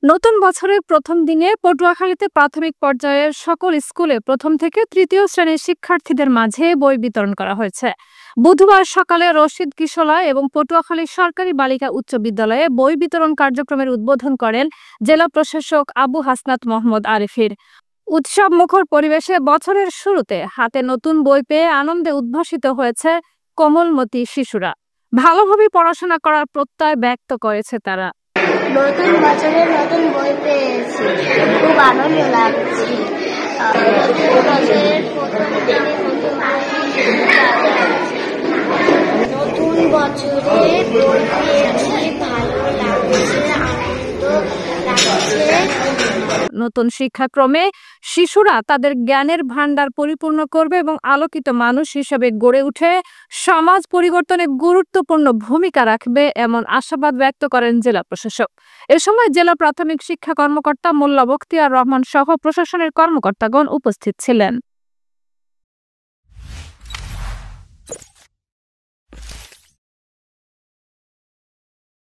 নতুন বছরের প্রথম দিনে পটুয়াখালীতে প্রাথমিক পর্যায়ের সকল স্কুলে প্রথম থেকে তৃতীয় শ্রেণীর শিক্ষার্থীদের মাঝে বই বিতরণ করা হয়েছে। বুধবার সকালে রশিদ কিশোরা এবং পটুয়াখালী সরকারি বালিকা উচ্চ বিদ্যালয়ে বই বিতরণ কার্যক্রমের উদ্বোধন করেন জেলা প্রশাসক আবু হাসনাত মোহাম্মদ আরিফির। উৎসব মুখর পরিবেশে বছরের শুরুতে হাতে নতুন বই পেয়ে আনন্দে উদ্ভাসিত হয়েছে কোমলমতি শিশুরা। ভালোভাবে পড়াশোনা করার প্রত্যয় ব্যক্ত করেছে তারা। নতুন বছরে নতুন বই পেয়েছি, খুব আনন্দ লাগছে। নতুন বছরের প্রথম দিনে নতুন নতুন বছরে বই পেয়েছি, ভালো লাগছে, আনন্দ লাগছে। নতুন শিক্ষাক্রমে শিশুরা তাদের জ্ঞানের ভান্ডার পরিপূর্ণ করবে এবং আলোকিত মানুষ হিসেবে গড়ে উঠে সমাজ পরিবর্তনে গুরুত্বপূর্ণ ভূমিকা রাখবে এমন আশাবাদ ব্যক্ত করেন জেলা প্রশাসক। এ সময় জেলা প্রাথমিক শিক্ষা কর্মকর্তা মোল্লা বখতিয়ার রহমান সহ প্রশাসনের কর্মকর্তাগণ উপস্থিত ছিলেন।